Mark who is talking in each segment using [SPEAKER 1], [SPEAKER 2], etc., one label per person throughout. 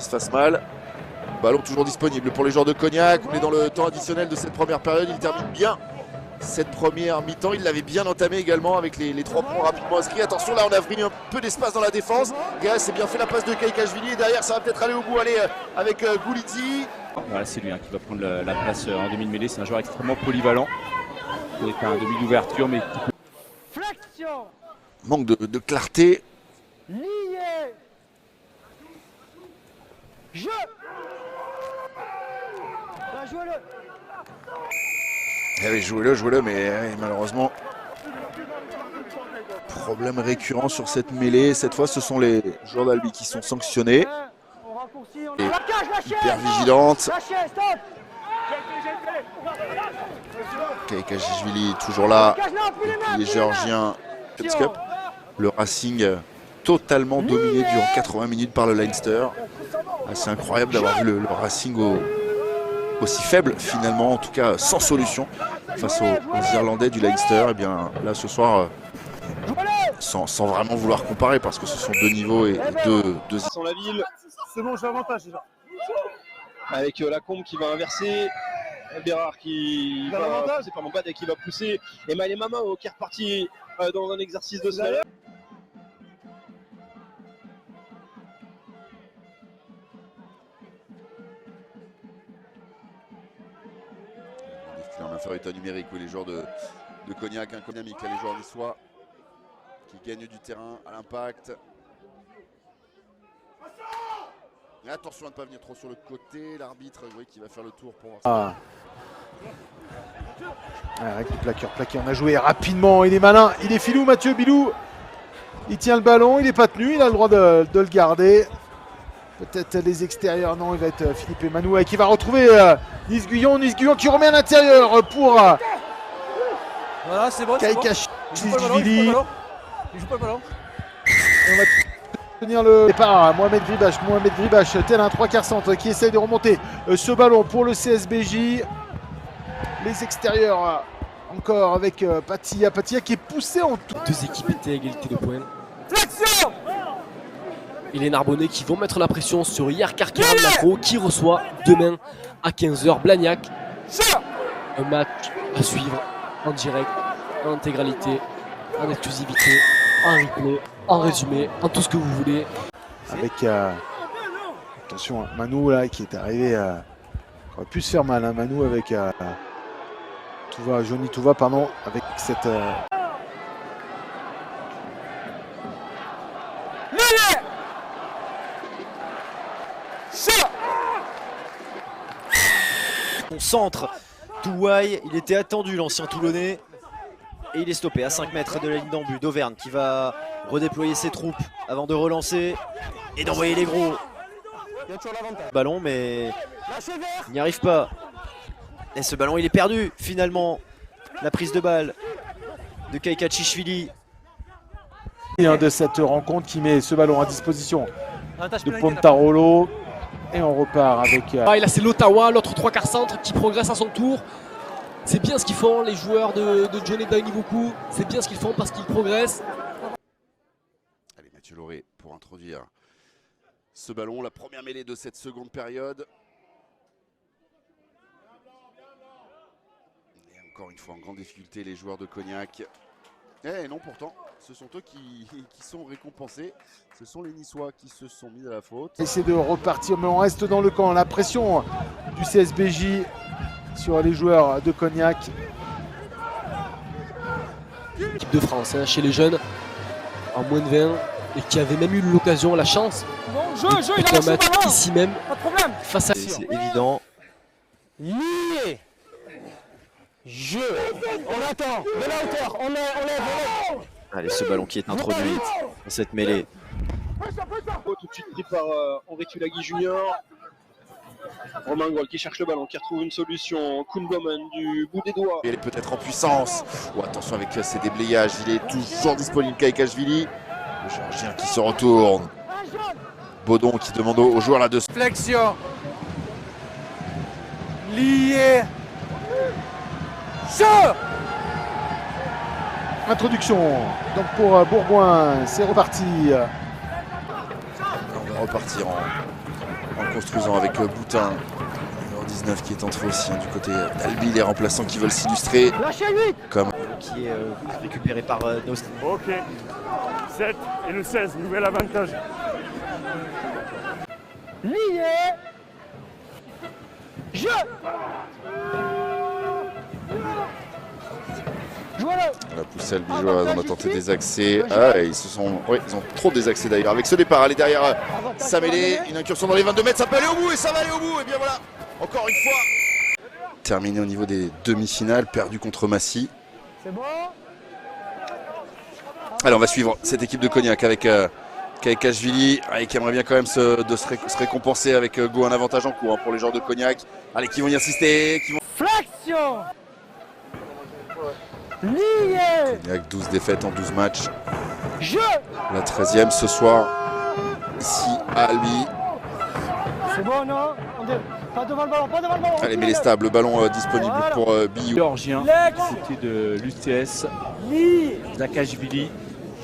[SPEAKER 1] se fasse mal. Ballon toujours disponible pour les joueurs de Cognac. On est dans le temps additionnel de cette première période. Il termine bien cette première mi-temps. Il l'avait bien entamé également avec les 3 points rapidement inscrits. Attention, là on a pris un peu d'espace dans la défense. Gaël s'est bien fait la passe de Kaikashvili. Et derrière ça va peut-être aller au bout. Allez avec Goulidzi.
[SPEAKER 2] Voilà, c'est lui qui va prendre la place en demi de mêlée. C'est un joueur extrêmement polyvalent. Il est un demi d'ouverture, mais
[SPEAKER 1] manque de clarté.
[SPEAKER 3] Lié. Je. Bah, jouez-le.
[SPEAKER 1] Eh oui, jouez-le, mais malheureusement, problème récurrent sur cette mêlée. Cette fois, ce sont les joueurs d'Albi qui sont sanctionnés. Et hyper vigilante. Kaikashvili toujours là. Et puis les Géorgiens. Le Racing totalement dominé durant 80 minutes par le Leinster. C'est incroyable d'avoir vu le Racing aussi faible finalement, en tout cas sans solution face aux Irlandais du Leinster. Et bien là ce soir, sans vraiment vouloir comparer parce que ce sont deux niveaux et deux...
[SPEAKER 4] Sans la ville,
[SPEAKER 3] c'est bon, j'ai l'avantage déjà.
[SPEAKER 4] avec Lacombe qui va inverser, Bérard qui va pousser, pardon, Badek qui va pousser, et Maël Mamao qui est reparti dans un exercice de salaire.
[SPEAKER 1] En infériorité numérique, où les joueurs de Cognac, dynamique, les joueurs niçois qui gagnent du terrain à l'impact. Attention à ne pas venir trop sur le côté, l'arbitre qui va faire le tour pour voir ça.
[SPEAKER 5] Avec le plaqueur, on a joué rapidement, il est malin, il est filou Mathieu Bilou. Il tient le ballon, il n'est pas tenu, il a le droit de le garder. Peut-être les extérieurs, non, il va être Philippe Emmanuel qui va retrouver Nice Guyon qui remet à l'intérieur pour
[SPEAKER 3] Voilà, c'est bon.
[SPEAKER 5] Kaikashvili.
[SPEAKER 3] Il joue pas le ballon.
[SPEAKER 5] On va tenir le départ. Mohamed Gribache, tel un 3/4 centre qui essaye de remonter ce ballon pour le CSBJ. Les extérieurs encore avec Patia qui est poussé en tout.
[SPEAKER 6] Deux équipes étaient à égalité de points.
[SPEAKER 3] Flexion.
[SPEAKER 6] Et les Narbonnais qui vont mettre la pression sur Yarkar Keram qui reçoit demain à 15 h Blagnac. Un match à suivre en direct, en intégralité, en exclusivité, en replay, en résumé, en tout ce que vous voulez.
[SPEAKER 5] Avec attention, Manu là qui est arrivé, qui aurait pu se faire mal, hein, Manu avec Johnny Touva, pardon, avec cette
[SPEAKER 7] On centre Touaille, il était attendu l'ancien Toulonnais et il est stoppé à 5 mètres de la ligne d'en but. D'Auvergne qui va redéployer ses troupes avant de relancer et d'envoyer les gros. Ballon mais il n'y arrive pas. Et ce ballon il est perdu finalement. La prise de balle de Kaikashvili.
[SPEAKER 5] de cette rencontre qui met ce ballon à disposition de Pontarolo. Et on repart avec...
[SPEAKER 6] Et là c'est l'Ottawa, l'autre 3/4 centre qui progresse à son tour. C'est bien ce qu'ils font les joueurs de Johnny Dainivoku. C'est bien ce qu'ils font parce qu'ils progressent.
[SPEAKER 1] Allez, Mathieu Lauré pour introduire ce ballon, la première mêlée de cette seconde période. Et encore une fois en grande difficulté les joueurs de Cognac. Eh non, pourtant, ce sont eux qui sont récompensés. Ce sont les Niçois qui se sont mis à la faute.
[SPEAKER 5] Essayer de repartir, mais on reste dans le camp. La pression du CSBJ sur les joueurs de Cognac.
[SPEAKER 6] L'équipe de France, hein, chez les jeunes, en moins de 20, et qui avait même eu l'occasion, la chance de mettre ici même,
[SPEAKER 3] Pas de problème.
[SPEAKER 6] face à...
[SPEAKER 7] C'est évident.
[SPEAKER 3] Lié. Je. On attend. De la hauteur. On lève.
[SPEAKER 7] Allez, ce ballon qui est introduit dans cette mêlée.
[SPEAKER 4] Tout de suite pris par Henri Tulagi Junior. Romain Goual qui cherche le ballon, qui retrouve une solution. Koungoman du bout des doigts.
[SPEAKER 1] Il est peut-être en puissance. Oh, attention avec ses déblayages, il est toujours disponible. Kaikashvili, le Géorgien qui se retourne. Baudon qui demande aux joueurs là de...
[SPEAKER 3] Flexion. Lié.
[SPEAKER 5] Introduction donc pour Bourgoin, c'est reparti.
[SPEAKER 1] On va repartir en construisant avec Boutin. Numéro 19 qui est entré aussi du côté d'Albi. Les remplaçants qui veulent s'illustrer. Comme
[SPEAKER 7] Qui est récupéré par Nost.
[SPEAKER 8] Ok. 7 et le 16, nouvel avantage.
[SPEAKER 3] Lié. Je.
[SPEAKER 1] la poussée albigeoise, on a tenté des accès. Ah, et ils ont trop des accès d'ailleurs. Avec ce départ, aller derrière Samélé, une incursion dans les 22 mètres, ça peut aller au bout et ça va aller au bout. Et bien voilà, encore une fois. Terminé au niveau des demi-finales, perdu contre Massy.
[SPEAKER 3] C'est bon.
[SPEAKER 1] Alors on va suivre cette équipe de Cognac avec Kashvili, qui aimerait bien quand même se récompenser avec Go, un avantage en cours pour les joueurs de Cognac. Allez, qui vont y insister, qui vont...
[SPEAKER 3] Flexion. Lié.
[SPEAKER 1] Cognac, 12 défaites en 12 matchs.
[SPEAKER 3] Je.
[SPEAKER 1] La 13e ce soir, ici à Albi.
[SPEAKER 3] C'est bon, non? Pas devant le ballon, pas devant le ballon.
[SPEAKER 1] Allez, Mélestab, le ballon disponible pour Biou.
[SPEAKER 2] Géorgien, c'était de l'UCS, Zakashvili,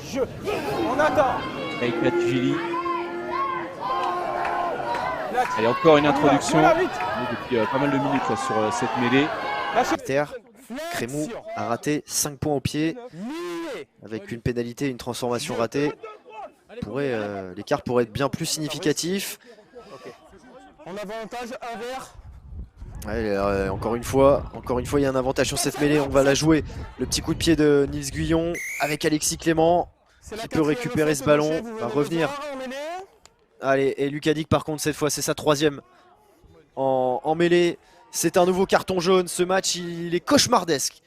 [SPEAKER 3] Je. On attend.
[SPEAKER 2] avec Katjili. Allez, encore une introduction depuis pas mal de minutes là, sur cette mêlée.
[SPEAKER 7] Crémou a raté 5 points au pied avec une pénalité, une transformation ratée. L'écart pourrait être bien plus significatif.
[SPEAKER 3] On a avantage un verre.
[SPEAKER 7] Ouais, encore une fois, il y a un avantage sur cette mêlée. On va la jouer. Le petit coup de pied de Nils Guyon avec Alexis Clément qui peut récupérer ce ballon, va revenir. Allez, et Lukadik par contre cette fois c'est sa 3e en mêlée. C'est un nouveau carton jaune. Ce match il est cauchemardesque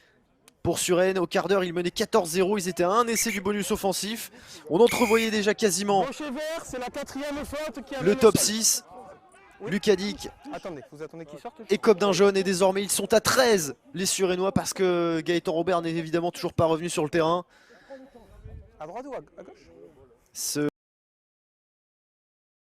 [SPEAKER 7] pour Suresnes. Au quart d'heure ils menaient 14-0. Ils étaient à un essai du bonus offensif. On entrevoyait déjà quasiment le top 6. Lukadik et Cobb d'un jaune et désormais ils sont à 13 les Suresnois parce que Gaëtan Robert n'est évidemment toujours pas revenu sur le terrain.
[SPEAKER 3] À droite ou à gauche?